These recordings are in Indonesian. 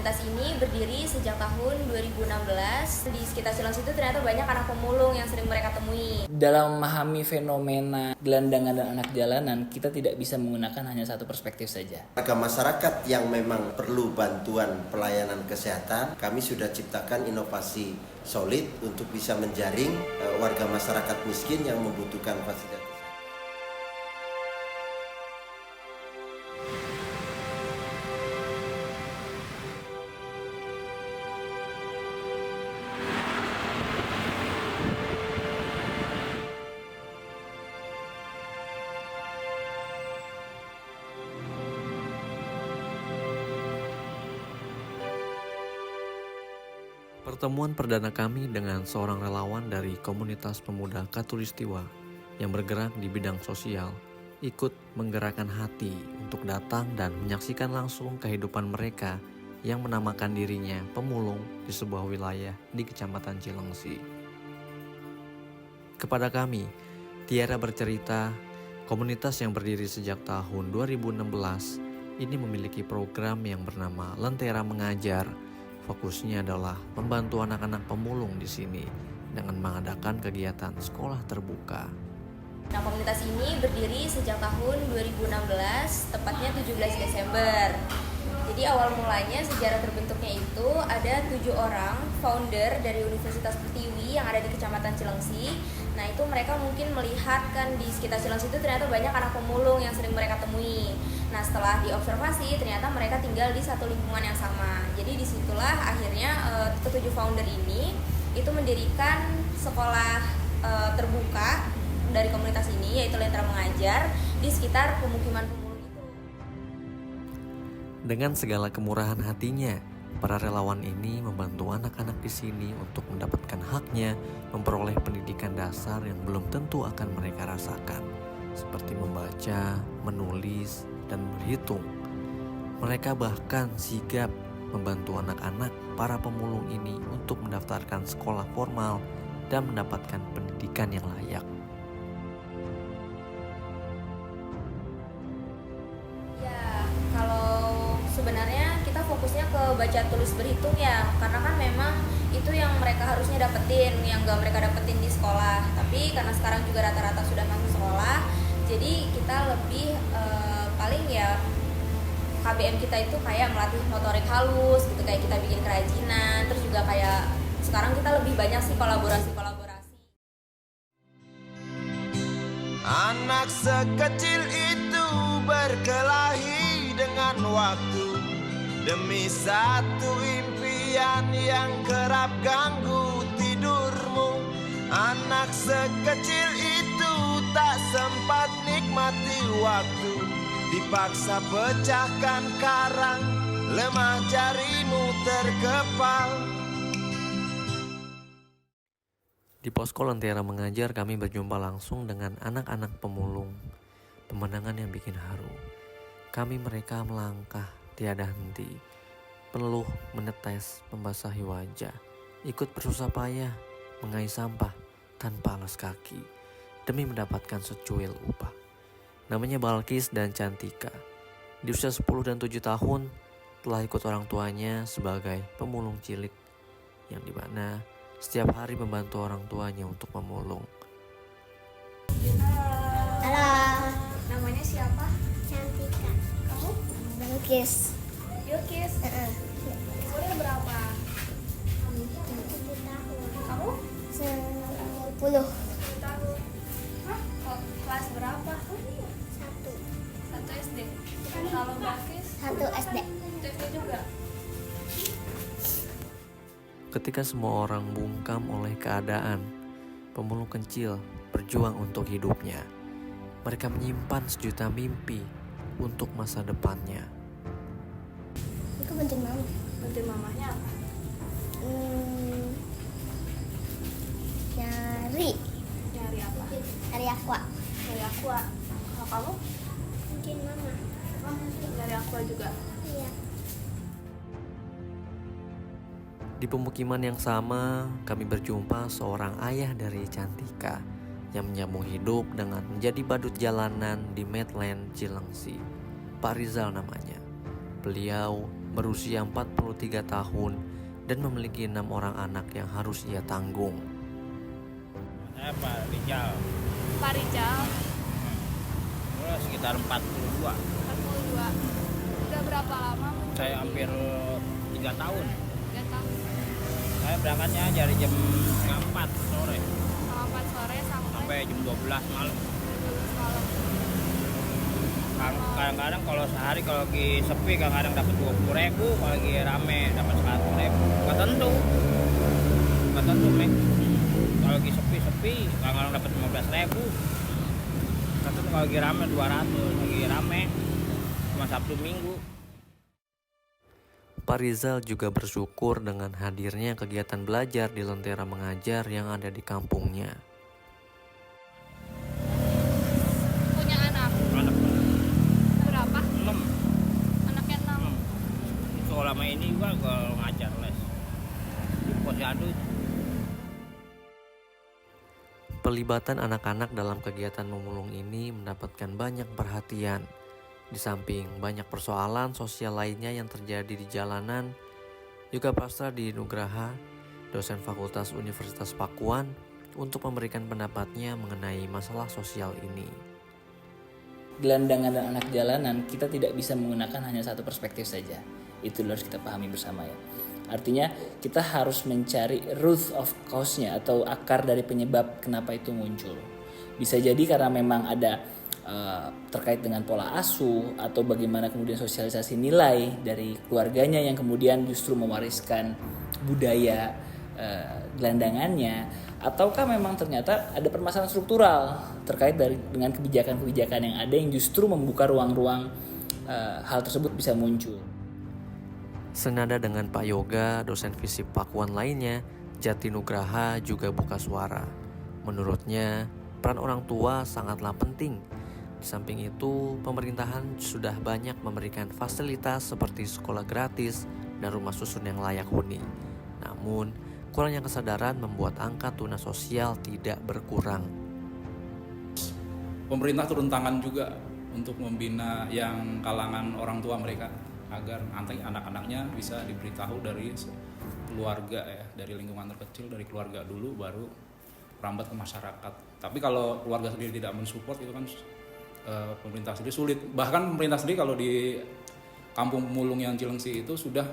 komunitas ini berdiri sejak tahun 2016. Di sekitar Cilengsi itu ternyata banyak anak pemulung yang sering mereka temui. Dalam memahami fenomena gelandangan dan anak jalanan, kita tidak bisa menggunakan hanya satu perspektif saja. Warga masyarakat yang memang perlu bantuan pelayanan kesehatan, kami sudah ciptakan inovasi solid untuk bisa menjaring warga masyarakat miskin yang membutuhkan fasilitas. Pertemuan perdana kami dengan seorang relawan dari komunitas pemuda Khatulistiwa yang bergerak di bidang sosial ikut menggerakkan hati untuk datang dan menyaksikan langsung kehidupan mereka yang menamakan dirinya pemulung di sebuah wilayah di Kecamatan Cilengsi. Kepada kami, Tiara bercerita, komunitas yang berdiri sejak tahun 2016 ini memiliki program yang bernama Lentera Mengajar. Fokusnya adalah membantu anak-anak pemulung di sini dengan mengadakan kegiatan sekolah terbuka. Nah, komunitas ini berdiri sejak tahun 2016, tepatnya 17 Desember. Jadi awal mulanya sejarah terbentuknya itu ada 7 orang founder dari Universitas Pertiwi yang ada di Kecamatan Cilengsi. Nah, itu mereka mungkin melihat kan di sekitar Cilengsi itu ternyata banyak anak pemulung yang sering mereka temui. Nah, setelah diobservasi ternyata mereka tinggal di satu lingkungan yang sama. Jadi disitulah akhirnya ketujuh founder ini itu mendirikan sekolah terbuka dari komunitas ini, yaitu Lentera Mengajar di sekitar pemukiman pemulung itu. Dengan segala kemurahan hatinya, para relawan ini membantu anak-anak di sini untuk mendapatkan haknya memperoleh pendidikan dasar yang belum tentu akan mereka rasakan, seperti membaca, menulis, dan berhitung. Mereka bahkan sigap membantu anak-anak para pemulung ini untuk mendaftarkan sekolah formal dan mendapatkan pendidikan yang layak. Ya, kalau sebenarnya kita fokusnya ke baca tulis berhitung ya, karena kan memang itu yang mereka harusnya dapetin, yang gak mereka dapetin di sekolah. Tapi karena sekarang juga rata-rata sudah masuk sekolah, jadi kita lebih paling ya KBM kita itu kayak melatih motorik halus gitu, kayak kita bikin kerajinan, terus juga kayak sekarang kita lebih banyak sih kolaborasi. Anak sekecil itu berkelahi dengan waktu demi satu impian yang kerap ganggu tidurmu. Anak sekecil itu tak sempat nikmati waktu, dipaksa pecahkan karang, lemah jarimu terkepal. Di posko Lentera Mengajar kami berjumpa langsung dengan anak-anak pemulung. Pemandangan yang bikin haru. Mereka melangkah tiada henti, peluh menetes membasahi wajah, ikut bersusah payah mengais sampah tanpa alas kaki demi mendapatkan secuil upah. Namanya Balkis dan Cantika. Di usia 10 dan 7 tahun telah ikut orang tuanya sebagai pemulung cilik, yang dimana setiap hari membantu orang tuanya untuk memulung. Halo, Namanya siapa? Cantika. Kamu? Balkis. Bilkis. Umurnya berapa? 7 tahun. Kamu? 10. 10 tahun. Hah? Kelas berapa? 1. 1 SD. Kalau Bilkis? 1 SD. 1 SD juga. Ketika semua orang bungkam oleh keadaan, pemulung kecil berjuang untuk hidupnya. Mereka menyimpan sejuta mimpi untuk masa depannya. Aku bantuin mama. Bantuin mamahnya apa? Nyari Nyari apa? aqua. Nyari aqua. Kalau kamu? Mungkin mama. Nyari aqua juga. Iya. Di pemukiman yang sama, kami berjumpa seorang ayah dari Cantika yang menyambung hidup dengan menjadi badut jalanan di Medland Cilengsi. Pak Rizal namanya. Beliau berusia 43 tahun dan memiliki 6 orang anak yang harus ia tanggung. Saya Pak Rijal, Pak Rijal, sekitar 42. 42. Udah berapa lama? Saya hampir 3 tahun. 3 tahun. Saya berangkatnya dari jam 4 sore Sama 4 sore sampai jam 12 malam. 12 malam. Kadang-kadang kalau sehari kalau lagi sepi kadang-kadang dapat 20.000, kalau lagi rame dapat 100.000. Nggak tentu, Mek. Kalau lagi sepi kadang-kadang dapat 15.000. Nggak tentu, kalau lagi rame 200, lagi rame cuma Sabtu Minggu. Pak Rizal juga bersyukur dengan hadirnya kegiatan belajar di Lentera Mengajar yang ada di kampungnya. Punya anak Anak berapa? 6. Anaknya 6. Sekolah lama ini juga kalau ngajar les di Posyandu. Pelibatan anak-anak dalam kegiatan memulung ini mendapatkan banyak perhatian. Di samping banyak persoalan sosial lainnya yang terjadi di jalanan, juga Pastra di Nugraha, dosen Fakultas Universitas Pakuan, untuk memberikan pendapatnya mengenai masalah sosial ini. Gelandangan dan anak jalanan, kita tidak bisa menggunakan hanya satu perspektif saja. Itu harus kita pahami bersama ya. Artinya kita harus mencari root of cause-nya atau akar dari penyebab kenapa itu muncul. Bisa jadi karena memang ada terkait dengan pola asuh atau bagaimana kemudian sosialisasi nilai dari keluarganya yang kemudian justru mewariskan budaya gelandangannya, ataukah memang ternyata ada permasalahan struktural terkait dengan kebijakan-kebijakan yang ada yang justru membuka ruang-ruang hal tersebut bisa muncul. Senada dengan Pak Yoga, dosen fisip Pakuan lainnya, Jati Nugraha juga buka suara. Menurutnya, peran orang tua sangatlah penting. Di samping itu, pemerintahan sudah banyak memberikan fasilitas seperti sekolah gratis dan rumah susun yang layak huni. Namun, kurangnya kesadaran membuat angka tunas sosial tidak berkurang. Pemerintah turun tangan juga untuk membina yang kalangan orang tua mereka agar nanti anak-anaknya bisa diberitahu dari keluarga ya, dari lingkungan terkecil, dari keluarga dulu baru merambat ke masyarakat. Tapi kalau keluarga sendiri tidak mensupport itu kan pemerintah sendiri sulit. Bahkan pemerintah sendiri kalau di kampung pemulung yang Cilengsi itu sudah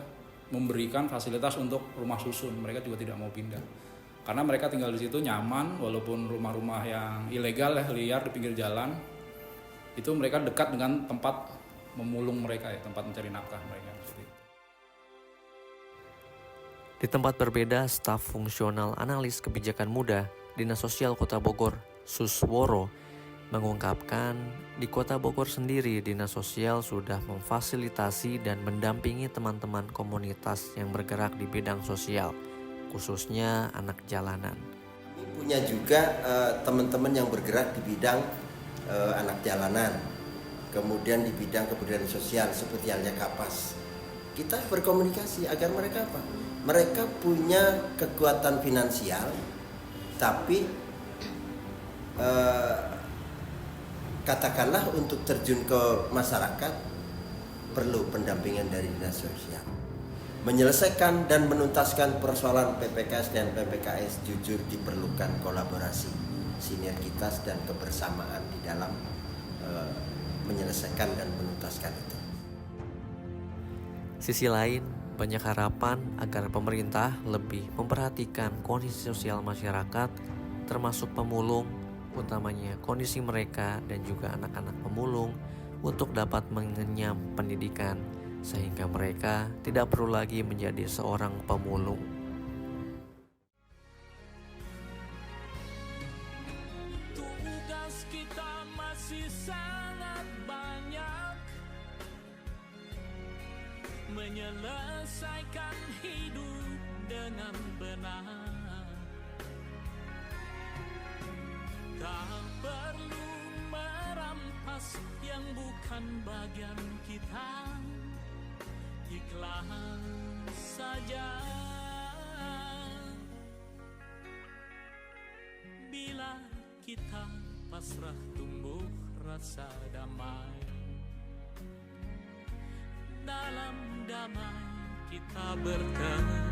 memberikan fasilitas untuk rumah susun. Mereka juga tidak mau pindah karena mereka tinggal di situ nyaman, walaupun rumah-rumah yang ilegal ya, liar di pinggir jalan, itu mereka dekat dengan tempat memulung mereka ya, tempat mencari nafkah mereka. Di tempat berbeda, staf fungsional analis kebijakan muda Dinas Sosial Kota Bogor, Susworo, mengungkapkan di Kota Bogor sendiri Dinas Sosial sudah memfasilitasi dan mendampingi teman-teman komunitas yang bergerak di bidang sosial, khususnya anak jalanan. Kami punya juga teman-teman yang bergerak di bidang anak jalanan, kemudian di bidang kebudayaan sosial seperti halnya Kapas. Kita berkomunikasi agar mereka apa? Mereka punya kekuatan finansial, tapi katakanlah untuk terjun ke masyarakat perlu pendampingan dari dinas sosial. Menyelesaikan dan menuntaskan persoalan PPKS dan PPKS jujur diperlukan kolaborasi, sinergitas dan kebersamaan di dalam menyelesaikan dan menuntaskan itu. Sisi lain, banyak harapan agar pemerintah lebih memperhatikan kondisi sosial masyarakat, termasuk pemulung, utamanya kondisi mereka dan juga anak-anak pemulung untuk dapat mengenyam pendidikan sehingga mereka tidak perlu lagi menjadi seorang pemulung. Tugas kita masih sangat banyak, menyelesaikan hidup dengan benar. Tak perlu merampas yang bukan bagian kita, ikhlas saja. Bila kita pasrah tumbuh rasa damai, dalam damai kita bertemu.